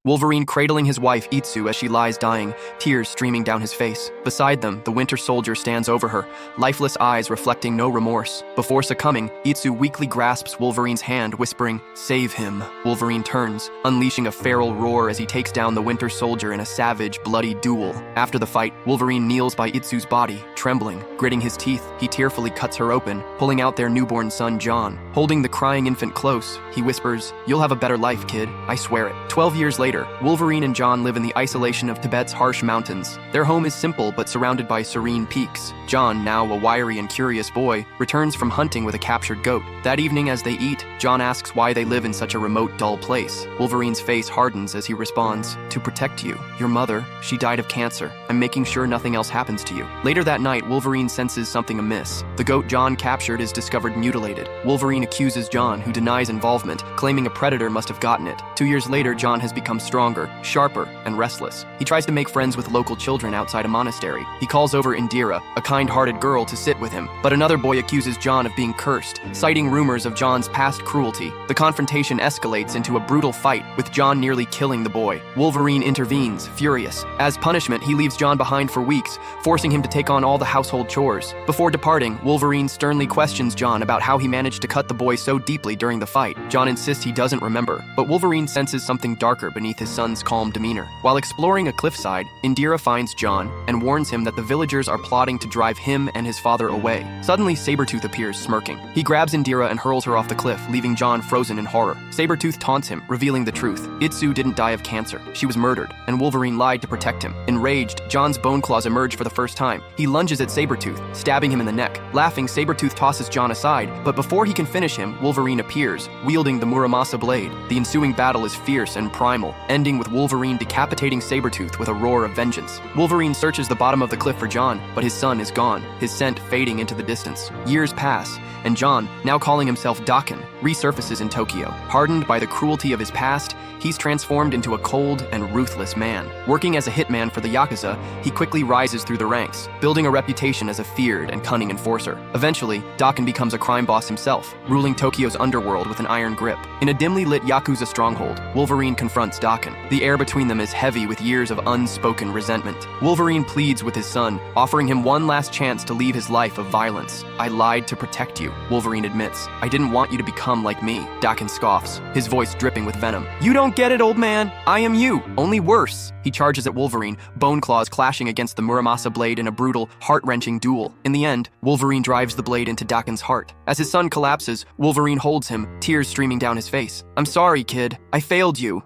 Wolverine cradling his wife Itsu as she lies dying, tears streaming down his face. Beside them, the Winter Soldier stands over her, lifeless eyes reflecting no remorse. Before succumbing, Itsu weakly grasps Wolverine's hand, whispering, "Save him." Wolverine turns, unleashing a feral roar as he takes down the Winter Soldier in a savage, bloody duel. After the fight, Wolverine kneels by Itsu's body, trembling. Gritting his teeth, he tearfully cuts her open, pulling out their newborn son, John. Holding the crying infant close, he whispers, "You'll have a better life, kid. I swear it." 12 years later, Wolverine and John live in the isolation of Tibet's harsh mountains. Their home is simple but surrounded by serene peaks. John, now a wiry and curious boy, returns from hunting with a captured goat. That evening as they eat, John asks why they live in such a remote, dull place. Wolverine's face hardens as he responds, "To protect you. Your mother, she died of cancer. I'm making sure nothing else happens to you." Later that night, Wolverine senses something amiss. The goat John captured is discovered mutilated. Wolverine accuses John, who denies involvement, claiming a predator must have gotten it. 2 years later, John has become stronger, sharper, and restless. He tries to make friends with local children outside a monastery. He calls over Indira, a kind-hearted girl, to sit with him, but another boy accuses John of being cursed, citing rumors of John's past cruelty. The confrontation escalates into a brutal fight, with John nearly killing the boy. Wolverine intervenes, furious. As punishment, he leaves John behind for weeks, forcing him to take on all the household chores. Before departing, Wolverine sternly questions John about how he managed to cut the boy so deeply during the fight. John insists he doesn't remember, but Wolverine senses something darker beneath his son's calm demeanor. While exploring a cliffside, Indira finds John and warns him that the villagers are plotting to drive him and his father away. Suddenly, Sabretooth appears, smirking. He grabs Indira and hurls her off the cliff, leaving John frozen in horror. Sabretooth taunts him, revealing the truth. Itsu didn't die of cancer. She was murdered, and Wolverine lied to protect him. Enraged, John's bone claws emerge for the first time. He lunges at Sabretooth, stabbing him in the neck. Laughing, Sabretooth tosses John aside, but before he can finish him, Wolverine appears, wielding the Muramasa blade. The ensuing battle is fierce and primal, ending with Wolverine decapitating Sabretooth with a roar of vengeance. Wolverine searches the bottom of the cliff for John, but his son is gone, his scent fading into the distance. Years pass, and John, now calling himself Daken, resurfaces in Tokyo. Hardened by the cruelty of his past, he's transformed into a cold and ruthless man. Working as a hitman for the Yakuza, he quickly rises through the ranks, building a reputation as a feared and cunning enforcer. Eventually, Daken becomes a crime boss himself, ruling Tokyo's underworld with an iron grip. In a dimly lit Yakuza stronghold, Wolverine confronts Daken. The air between them is heavy with years of unspoken resentment. Wolverine pleads with his son, offering him one last chance to leave his life of violence. "I lied to protect you," Wolverine admits. "I didn't want you to become like me." Daken scoffs, his voice dripping with venom. "You don't get it, old man. I am you, only worse." He charges at Wolverine, bone claws clashing against the Muramasa blade in a brutal, heart-wrenching duel. In the end, Wolverine drives the blade into Daken's heart. As his son collapses, Wolverine holds him, tears streaming down his face. "I'm sorry, kid. I failed you."